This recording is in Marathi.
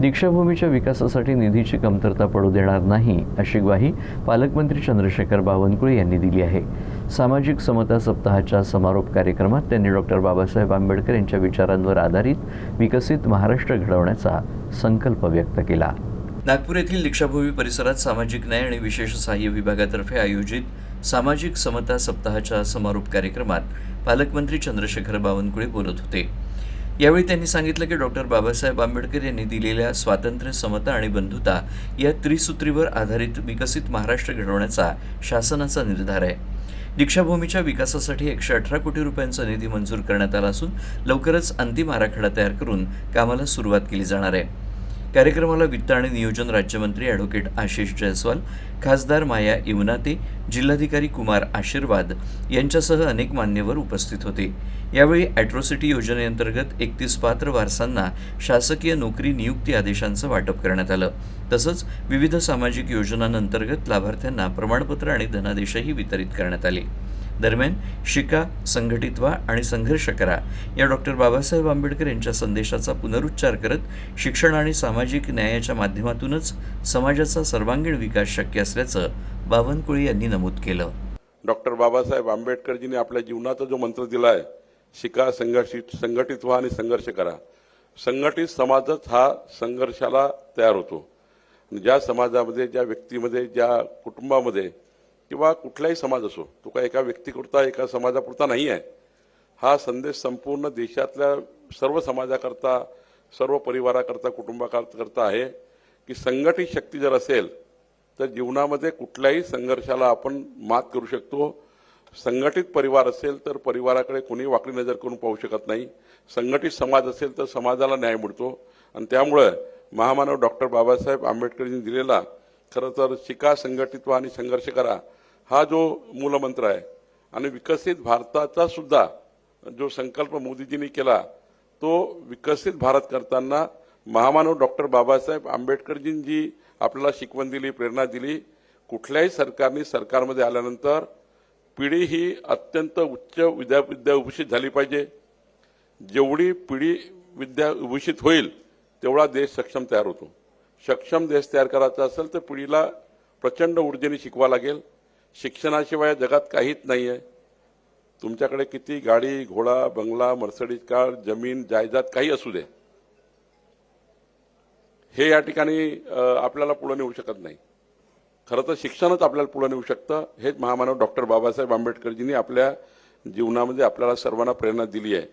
दीक्षाभूमीच्या विकासासाठी निधीची कमतरता पडू देणार नाही अशी ग्वाही पालकमंत्री चंद्रशेखर बावनकुळे यांनी दिली आहे। सामाजिक समता सप्ताहाच्या समारोप कार्यक्रमात त्यांनी डॉक्टर बाबासाहेब आंबेडकर यांच्या विचारांवर आधारित विकसित महाराष्ट्र घडवण्याचा संकल्प व्यक्त केला। नागपूर येथील दीक्षाभूमी परिसरात सामाजिक न्याय आणि विशेष सहाय्य विभागातर्फे आयोजित सामाजिक समता सप्ताहाच्या समारोप कार्यक्रमात पालकमंत्री चंद्रशेखर बावनकुळे बोलत होते। यावेळी त्यांनी सांगितलं की डॉक्टर बाबासाहेब आंबेडकर यांनी दिलेल्या स्वातंत्र्य, समता आणि बंधुता या त्रिसूत्रीवर आधारित विकसित महाराष्ट्र घडवण्याचा शासनाचा निर्धार आहे। दीक्षाभूमीच्या विकासासाठी 118 कोटी रुपयांचा निधी मंजूर करण्यात आला असून लवकरच अंतिम आराखडा तयार करून कामाला सुरुवात केली जाणार आहे। कार्यक्रमाला वित्त आणि नियोजन राज्यमंत्री ॲडव्होकेट आशिष जयस्वाल, खासदार माया इवनाते, जिल्हाधिकारी कुमार आशीर्वाद यांच्यासह अनेक मान्यवर उपस्थित होते। यावेळी ॲट्रॉसिटी योजनेअंतर्गत 31 पात्र वारसांना शासकीय नोकरी नियुक्ती आदेशांचं वाटप करण्यात आलं। तसंच विविध सामाजिक योजनांअंतर्गत लाभार्थ्यांना प्रमाणपत्र आणि धनादेशही वितरित करण्यात आले। दरम्यान शिका, संघटित व्हा आणि संघर्ष करा या डॉक्टर बाबासाहेब आंबेडकर यांच्या संदेशाचा पुनरुच्चार करत शिक्षण आणि सामाजिक न्यायाच्या माध्यमातूनच समाजाचा सर्वांगीण विकास शक्य असल्याचं बावनकुळे यांनी नमूद केलं। डॉक्टर बाबासाहेब आंबेडकरजींनी आपल्या जीवनाचा जो मंत्र दिला आहे, शिका, संघटित व्हा आणि संघर्ष करा। संघटित समाजच हा संघर्षाला तयार होतो। ज्या समाजामध्ये, ज्या व्यक्तीमध्ये, ज्या कुटुंबामध्ये किंवा कुठलाही समाज असो, तो काय एका व्यक्तीपुरता, एका समाजापुरता नाही आहे। हा संदेश संपूर्ण देशातल्या सर्व समाजाकरता, सर्व परिवाराकरता, कुटुंबाकरता आहे की संघटित शक्ती जर असेल तर जीवनामध्ये कुठल्याही संघर्षाला आपण मात करू शकतो। संघटित परिवार असेल तर परिवाराकडे कोणी वाकडी नजर करून पाहू शकत नाही। संघटित समाज असेल तर समाजाला न्याय मिळतो। आणि त्यामुळे महामानव डॉक्टर बाबासाहेब आंबेडकरांनी दिलेला खरं तर शिका, संघटित व्हा आणि संघर्ष करा हा जो मूलमंत्र आहे आणि विकसित भारताचा सुद्धा जो संकल्प मोदीजींनी केला, तो विकसित भारत करताना महामानव डॉक्टर बाबासाहेब आंबेडकरजींनी जी आपल्याला शिकवण दिली, प्रेरणा दिली, कुठल्याही सरकारने सरकारमध्ये आल्यानंतर पिढी ही अत्यंत उच्च विद्या विभूषित झाली पाहिजे। जेवढी पिढी विद्या विभूषित होईल तेवढा देश सक्षम तयार होतो। सक्षम देश तयार करायचा असेल तर पिढीला प्रचंड ऊर्जेने शिकवा लागेल। शिक्षणाशिवाय जगात काहीच नाही आहे। तुमच्याकडे किती गाडी, घोडा, बंगला, मर्सिडीज कार, जमीन, जायदाद काही असू दे, हे या ठिकाणी आपल्याला पुढे नेऊ शकत नाही। खरं तर शिक्षणच आपल्याला पुढे नेऊ शकतं। हेच महामानव डॉक्टर बाबासाहेब आंबेडकरजींनी आपल्या जीवनामध्ये आपल्याला सर्वांना प्रेरणा दिली आहे।